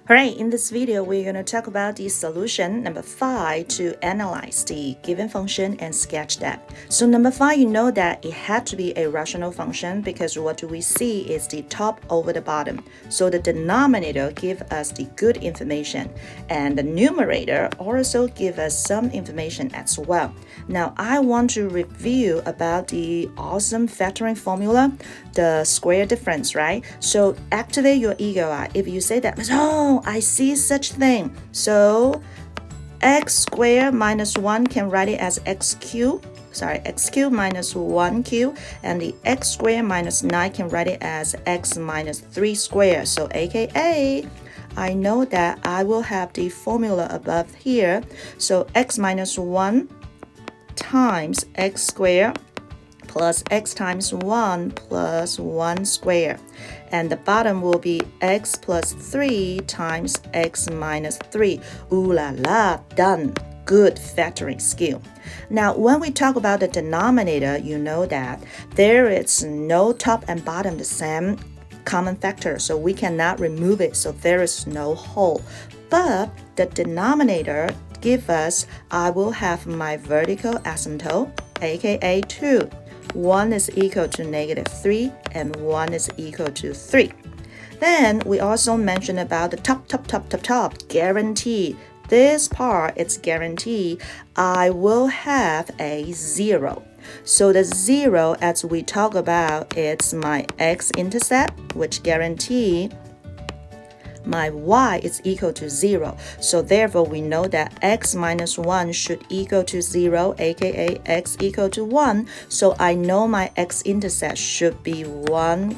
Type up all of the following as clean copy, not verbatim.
Alright, in this video, we're going to talk about the solution number 5 to analyze the given function and sketch that. So number 5, you know that it had to be a rational function because what do we see is the top over the bottom. So the denominator gives us the good information and the numerator also gives us some information as well. Now I want to review about the awesome factoring formula, the square difference, right? So activate your ego eye. If you say that, oh, I see such thing. So x squared minus 1 can write it as x cubed minus 1 cubed, and the x squared minus 9 can write it as x minus 3 squared. So aka I know that I will have the formula above here. So x minus 1 times x squared plus x times 1 plus 1 squared. And the bottom will be x plus 3 times x minus 3. Ooh la la, done. Good factoring skill. Now, when we talk about the denominator, you know that there is no top and bottom the same common factor, so we cannot remove it, so there is no whole. But the denominator give us, I will have my vertical asymptote, aka 2. 1 is equal to negative 3 and 1 is equal to 3. Then we also mentioned about the top, guarantee. This part, it's guaranteed. I will have a 0. So the 0, as we talk about, it's my x-intercept, which guarantee my y is equal to 0. So therefore, we know that x minus 1 should equal to 0, aka x equal to 1. So I know my x-intercept should be 1,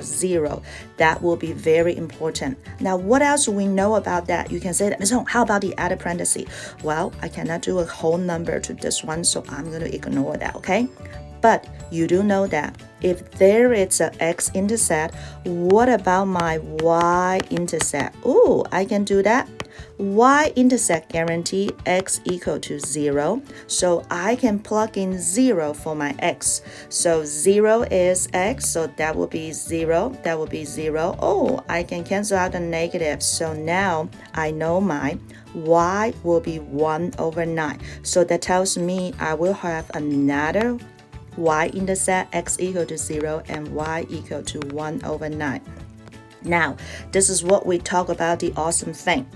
0. That will be very important. Now, what else do we know about that? You can say that, Ms. Hong, how about the added parenthesis? Well, I cannot do a whole number to this one, so I'm going to ignore that, okay? But you do know that if there is an x-intercept, what about my y-intercept? Oh, I can do that. Y-intercept guarantee x equal to 0. So I can plug in 0 for my x. So 0 is x, so that will be 0. That will be 0. Oh, I can cancel out the negative. So now I know my y will be 1 over 9. So that tells me I will have another y-intercept x equal to 0 and y equal to 1 over 9. Now, this is what we talk about the awesome thing.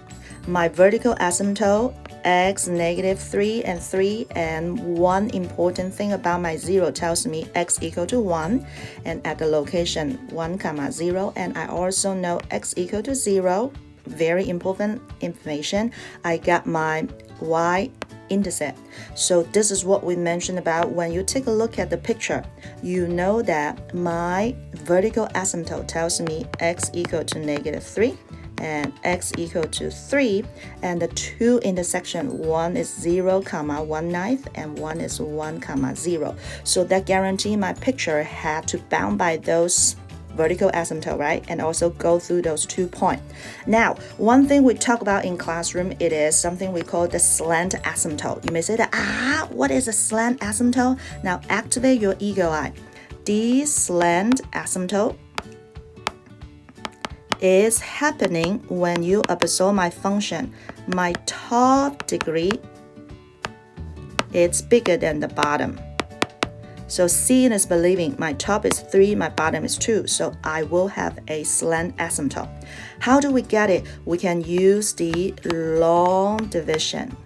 My vertical asymptote, x negative 3 and 3, and one important thing about my 0 tells me x equal to 1, and at the location 1, 0, and I also know x equal to 0. Very important information. I got my y-intercept. So this is what we mentioned about when you take a look at the picture. You know that my vertical asymptote tells me x equal to negative 3 and x equal to 3, and the two intersection, one is 0, 1/9 and one is 1, 0. So that guarantee my picture had to bound by those vertical asymptote, right? And also go through those 2 points. Now, one thing we talk about in classroom, it is something we call the slant asymptote. You may say that, what is a slant asymptote? Now, activate your eagle eye. The slant asymptote is happening when you observe my function. My top degree is bigger than the bottom. So seeing is believing. My top is 3, my bottom is 2. So I will have a slant asymptote. How do we get it? We can use the long division.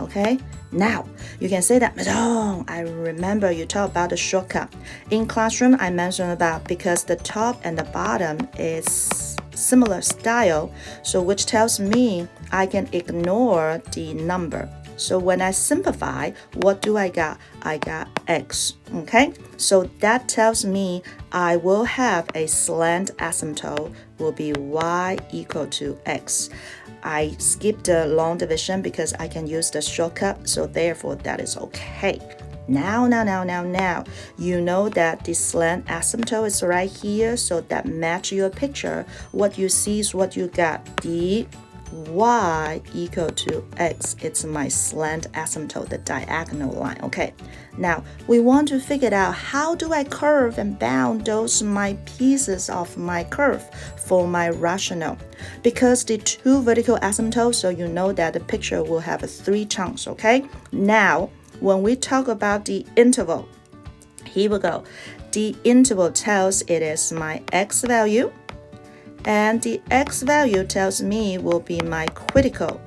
Okay? Now, you can say that, oh, I remember you talked about the shortcut. In classroom, I mentioned about because the top and the bottom is similar style, so which tells me I can ignore the number. So when I simplify, what do I got? I got x, okay? So that tells me I will have a slant asymptote will be y equal to x. I skip the long division because I can use the shortcut, so therefore that is okay. Now, you know that the slant asymptote is right here, so that match your picture. What you see is what you got. The y equal to x. It's my slant asymptote, the diagonal line. Okay, now we want to figure out how do I curve and bound those my pieces of my curve for my rational. Because the two vertical asymptotes, so you know that the picture will have three chunks. Okay, now when we talk about the interval, here we go. The interval tells it is my x value, and the x value tells me will be my critical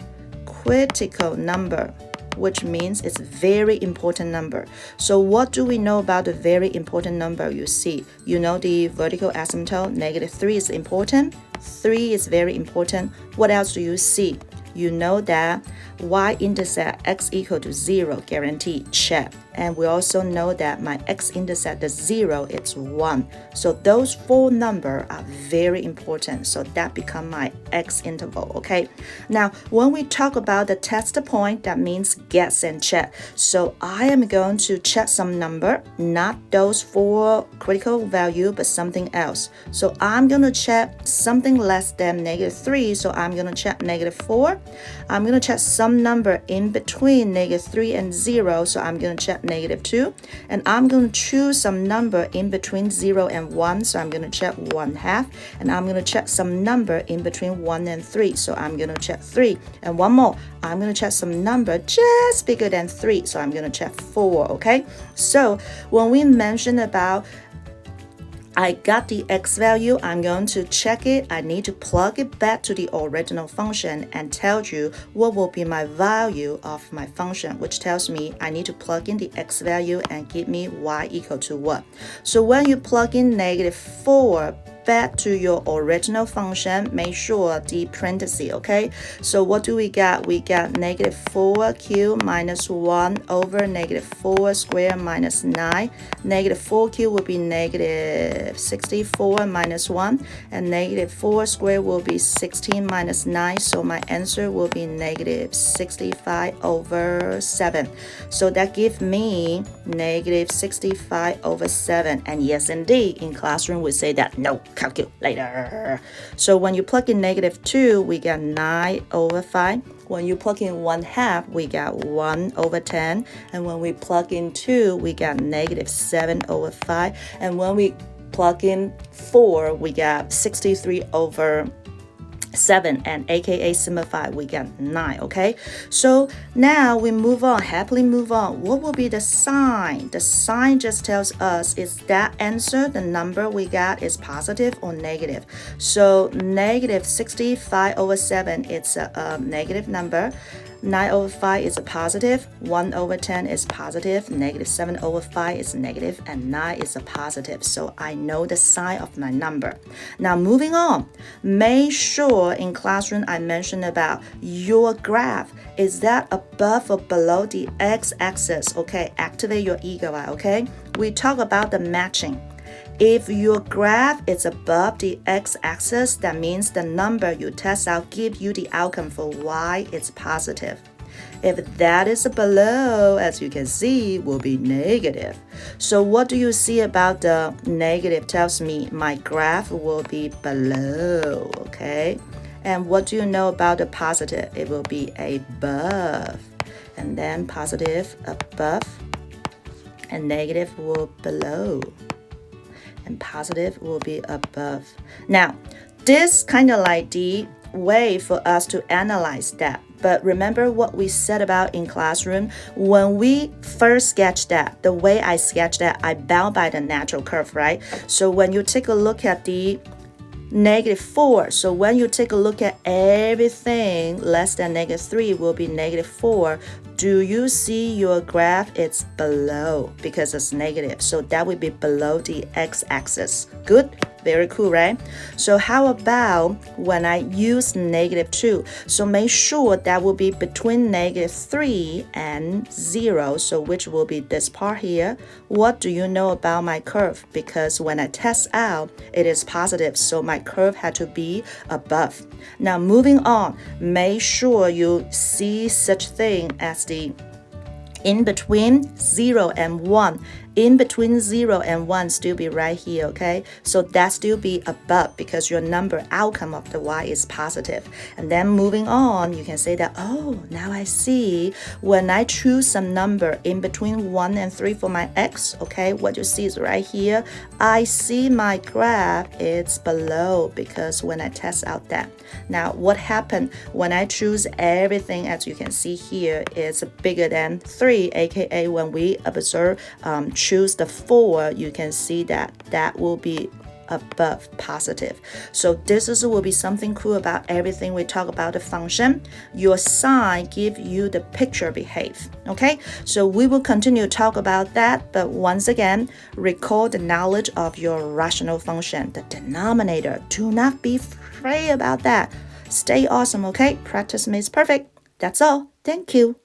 number, which means it's very important number. So what do we know about the very important number? You see, you know the vertical asymptote, -3 is important, 3 is very important. What else do you see? You know that y-intercept x equal to 0, guaranteed, check. And we also know that my x-intercept, the 0, it's 1. So those four numbers are very important. So that become my x-interval, okay? Now, when we talk about the test point, that means guess and check. So I am going to check some number, not those four critical value, but something else. So I'm going to check something less than -3. So I'm going to check -4. I'm going to check some number in between -3 and 0. So I'm going to check -2, and I'm going to choose some number in between 0 and 1, so I'm going to check 1/2, and I'm going to check some number in between 1 and 3, so I'm going to check 3, and one more, I'm going to check some number just bigger than 3, so I'm going to check 4, okay? So when we mention about I got the x value, I'm going to check it. I need to plug it back to the original function and tell you what will be my value of my function, which tells me I need to plug in the x value and give me y equal to what. So when you plug in -4 back to your original function, make sure the parentheses, okay? So what do we got? We got -4q minus 1 over -4 squared minus 9. -4q will be -64 minus 1, and -4 squared will be 16 minus 9. So my answer will be -65 over 7. So that gives me -65 over 7. And yes, indeed, in classroom we say that no, calculator. So when you plug in -2, we get 9 over 5. When you plug in 1/2, we got 1 over 10. And when we plug in 2, we got -7 over 5. And when we plug in 4, we got 63 over 7, and aka simplify, we got 9, okay? So now we move on, happily move on. What will be the sign? The sign just tells us is that answer, the number we got, is positive or negative. So -65 over 7, it's a negative number. 9 over 5 is a positive, 1 over 10 is positive, -7 over 5 is negative, and 9 is a positive. So I know the sign of my number. Now moving on, make sure in classroom I mentioned about your graph. Is that above or below the x-axis? Okay, activate your eagle eye, okay? We talk about the matching. If your graph is above the x-axis, that means the number you test out gives you the outcome for y it's positive. If that is below, as you can see, will be negative. So what do you see about the negative? Tells me my graph will be below, okay? And what do you know about the positive? It will be above. And then positive above, and negative will below, and positive will be above. Now, this kind of like the way for us to analyze that. But remember what we said about in classroom? When we first sketch that, the way I sketch that, I bound by the natural curve, right? So when you take a look at the -4, so when you take a look at everything less than -3 will be -4. Do you see your graph? It's below because it's negative. So that would be below the x-axis. Good? Very cool, right? So how about when I use -2? So make sure that will be between -3 and 0. So which will be this part here. What do you know about my curve? Because when I test out, it is positive. So my curve had to be above. Now moving on, make sure you see such thing as the in between 0 and 1. in between 0 and 1 still be right here, okay? So that still be above because your number outcome of the y is positive. And then moving on, you can say that, oh, now I see when I choose some number in between 1 and 3 for my x, okay, what you see is right here. I see my graph, it's below because when I test out that. Now, what happened when I choose everything, as you can see here, is bigger than 3, aka when we observe, choose the 4, you can see that that will be above positive. So this is will be something cool about everything we talk about the function. Your sign give you the picture behave. Okay, so we will continue to talk about that, but once again, recall the knowledge of your rational function, the denominator. Do not be afraid about that. Stay awesome, okay? Practice makes perfect. That's all. Thank you.